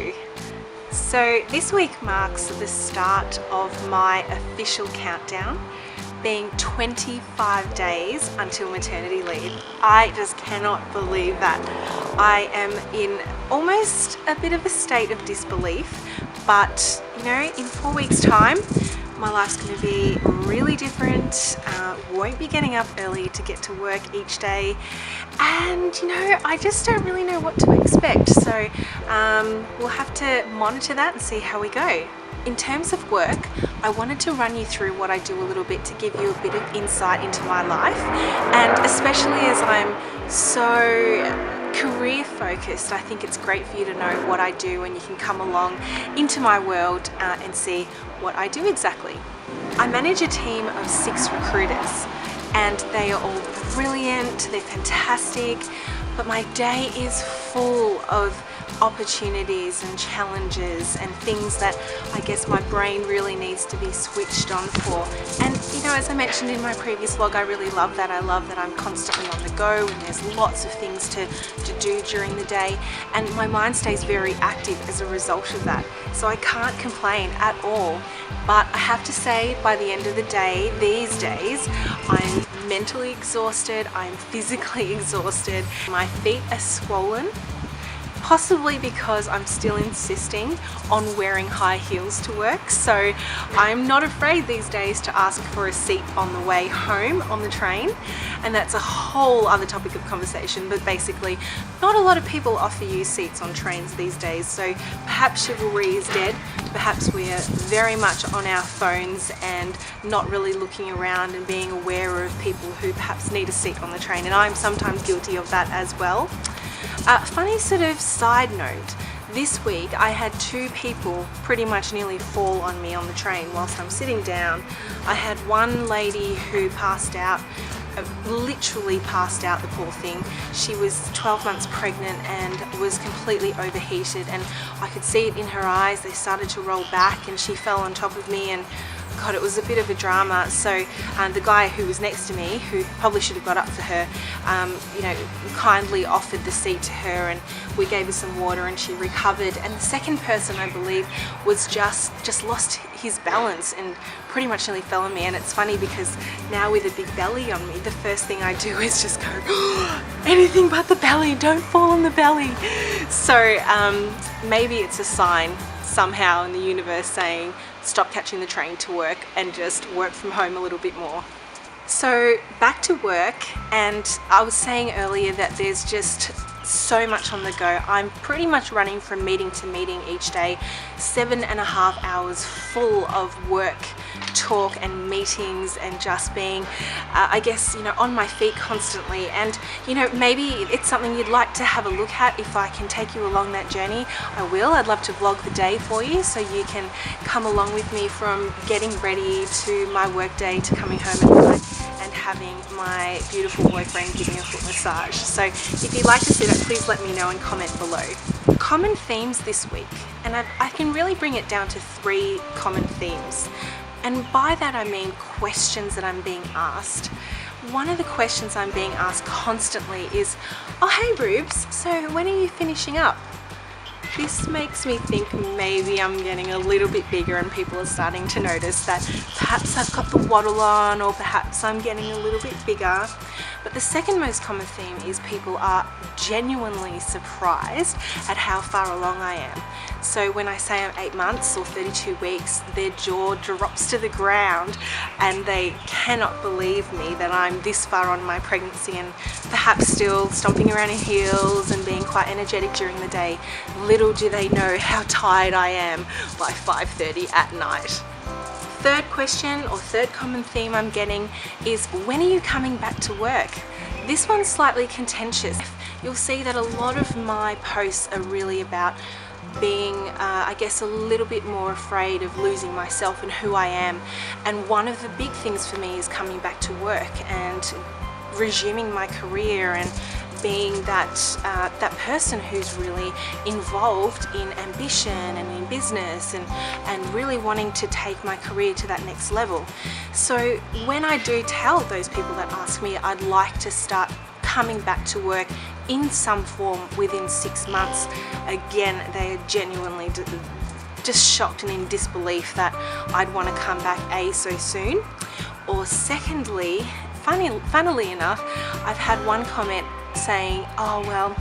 you. So this week marks the start of my official countdown, being 25 days until maternity leave. I just cannot believe that. I am in almost a bit of a state of disbelief, but you know, in 4 weeks time, my life's going to be really different. Won't be getting up early to get to work each day, and you know, I just don't really know what to expect. So we'll have to monitor that and see how we go. In terms of work, I wanted to run you through what I do a little bit to give you a bit of insight into my life, and especially as I'm so career focused, I think it's great for you to know what I do, and you can come along into my world and see what I do exactly. I manage a team of 6 recruiters, and they are all brilliant, they're fantastic, but my day is full of opportunities and challenges and things that I guess my brain really needs to be switched on for. And you know, as I mentioned in my previous vlog, I really love that. I love that I'm constantly on the go and there's lots of things to do during the day, and my mind stays very active as a result of that. So I can't complain at all. But I have to say, by the end of the day, these days, I'm mentally exhausted, I'm physically exhausted, my feet are swollen, possibly because I'm still insisting on wearing high heels to work. So I'm not afraid these days to ask for a seat on the way home on the train, and that's a whole other topic of conversation. But basically, not a lot of people offer you seats on trains these days, so perhaps chivalry is dead. Perhaps we're very much on our phones and not really looking around and being aware of people who perhaps need a seat on the train, and I'm sometimes guilty of that as well. Funny sort of side note, this week I had 2 people pretty much nearly fall on me on the train whilst I'm sitting down. I had one lady who passed out, literally passed out, the poor thing. She was 12 months pregnant and was completely overheated, and I could see it in her eyes. They started to roll back and she fell on top of me, and God, it was a bit of a drama. So the guy who was next to me, who probably should have got up for her, you know, kindly offered the seat to her, and we gave her some water and she recovered. And the second person, I believe, was just lost his balance and pretty much nearly fell on me. And it's funny because now with a big belly on me, the first thing I do is just go, anything but the belly, don't fall on the belly. So maybe it's a sign somehow in the universe saying stop catching the train to work and just work from home a little bit more. So back to work, and I was saying earlier that there's just so much on the go. I'm pretty much running from meeting to meeting each day, 7.5 hours full of work, talk and meetings, and just being I guess, you know, on my feet constantly. And you know, maybe it's something you'd like to have a look at. If I can take you along that journey, I will. I'd love to vlog the day for you so you can come along with me from getting ready to my work day to coming home at night and having my beautiful boyfriend give me a foot massage. So if you'd like to see that, please let me know and comment below. Common themes this week, and I can really bring it down to 3 common themes. And by that I mean questions that I'm being asked. One of the questions I'm being asked constantly is, oh hey Rubes, so when are you finishing up? This makes me think maybe I'm getting a little bit bigger and people are starting to notice that perhaps I've got the waddle on, or perhaps I'm getting a little bit bigger. But the second most common theme is people are genuinely surprised at how far along I am. So when I say I'm 8 months or 32 weeks, their jaw drops to the ground and they cannot believe me that I'm this far on my pregnancy, and perhaps still stomping around in heels and being quite energetic during the day. Little do they know how tired I am by 5:30 at night. Third question, or third common theme I'm getting, is when are you coming back to work? This one's slightly contentious. You'll see that a lot of my posts are really about being, I guess, a little bit more afraid of losing myself and who I am. And one of the big things for me is coming back to work and resuming my career and being that person who's really involved in ambition and in business and really wanting to take my career to that next level. So when I do tell those people that ask me I'd like to start coming back to work in some form within 6 months, again, they are genuinely just shocked and in disbelief that I'd want to come back so soon. Or secondly, funnily enough, I've had one comment saying, oh well,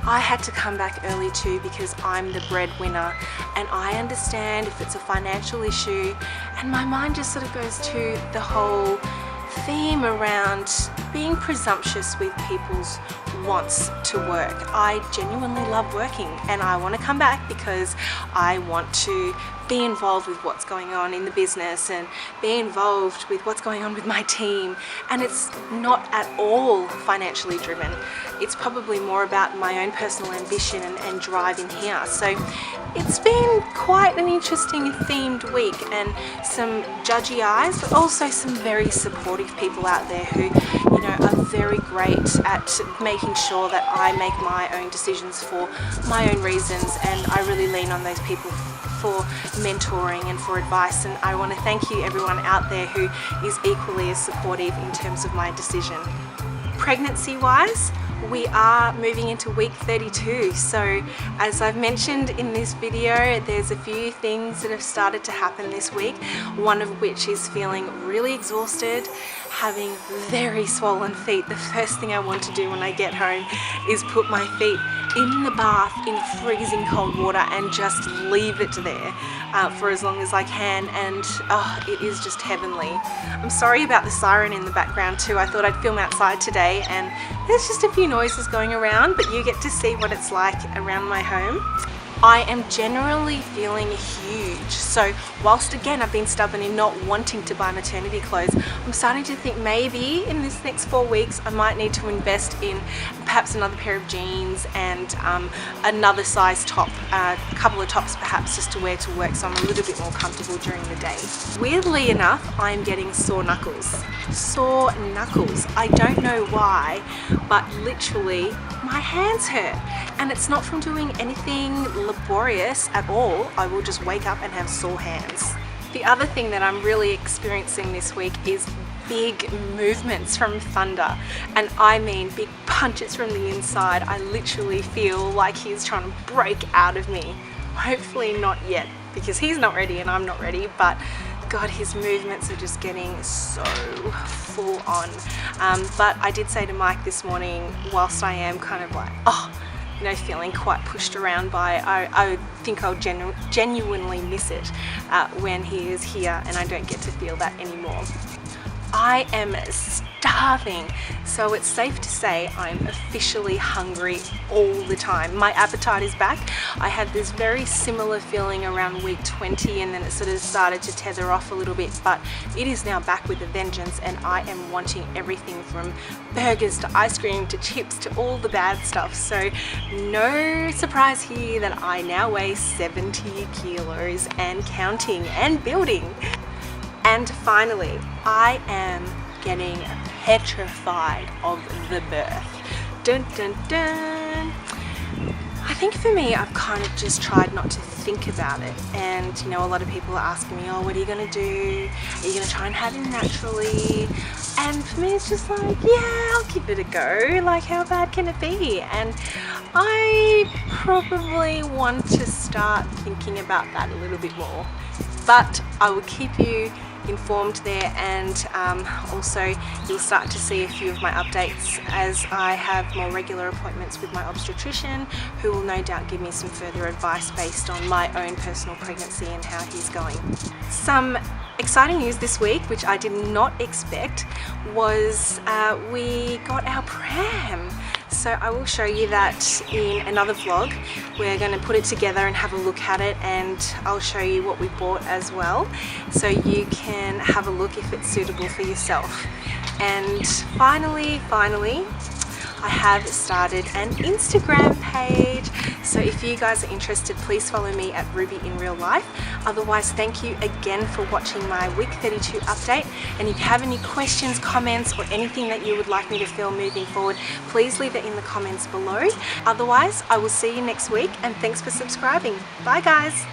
I had to come back early too because I'm the breadwinner, and I understand if it's a financial issue. And my mind just sort of goes to the whole theme around being presumptuous with people's wants to work. I genuinely love working, and I want to come back because I want to be involved with what's going on in the business and be involved with what's going on with my team. And it's not at all financially driven. It's probably more about my own personal ambition and drive in here. So it's been quite an interesting themed week, and some judgy eyes, but also some very supportive people out there who, you know, are very great at making sure that I make my own decisions for my own reasons, and I really lean on those people for mentoring and for advice. And I want to thank you, everyone out there who is equally as supportive in terms of my decision. Pregnancy wise, we are moving into week 32. So as I've mentioned in this video, there's a few things that have started to happen this week, one of which is feeling really exhausted, having very swollen feet. The first thing I want to do when I get home is put my feet in the bath in freezing cold water and just leave it there for as long as I can, and it is just heavenly. I'm sorry about the siren in the background too. I thought I'd film outside today, and there's just a few noises going around, but you get to see what it's like around my home. I am generally feeling huge. So whilst again I've been stubborn in not wanting to buy maternity clothes, I'm starting to think maybe in this next 4 weeks I might need to invest in perhaps another pair of jeans and another size top, a couple of tops perhaps just to wear to work, so I'm a little bit more comfortable during the day. Weirdly enough, I'm getting sore knuckles. Sore knuckles. I don't know why, but literally my hands hurt, and it's not from doing anything laborious at all. I will just wake up and have sore hands. The other thing that I'm really experiencing this week is big movements from Thunder, and I mean big punches from the inside. I literally feel like he's trying to break out of me. Hopefully not yet, because he's not ready and I'm not ready, but God, his movements are just getting so full on. But I did say to Mike this morning, whilst I am kind of like, feeling quite pushed around by, I think I'll genuinely miss it when he is here and I don't get to feel that anymore. I am starving, so it's safe to say I'm officially hungry all the time. My appetite is back. I had this very similar feeling around week 20, and then it sort of started to tether off a little bit, but it is now back with a vengeance, and I am wanting everything from burgers to ice cream to chips to all the bad stuff. So no surprise here that I now weigh 70 kilos and counting and building. And finally, I am getting petrified of the birth. Dun dun dun. I think for me, I've kind of just tried not to think about it. And a lot of people are asking me, what are you going to do? Are you going to try and have him naturally? And for me, it's just like, yeah, I'll give it a go. Like, how bad can it be? And I probably want to start thinking about that a little bit more. But I will keep you informed there, and also you'll start to see a few of my updates as I have more regular appointments with my obstetrician, who will no doubt give me some further advice based on my own personal pregnancy and how he's going. Some exciting news this week, which I did not expect, was we got our pram. So I will show you that in another vlog. We're going to put it together and have a look at it, and I'll show you what we bought as well, so you can have a look if it's suitable for yourself. And finally, I have started an Instagram page. So if you guys are interested, please follow me at Ruby in Real Life. Otherwise, thank you again for watching my week 32 update. And if you have any questions, comments, or anything that you would like me to film moving forward, please leave it in the comments below. Otherwise, I will see you next week, and thanks for subscribing. Bye guys.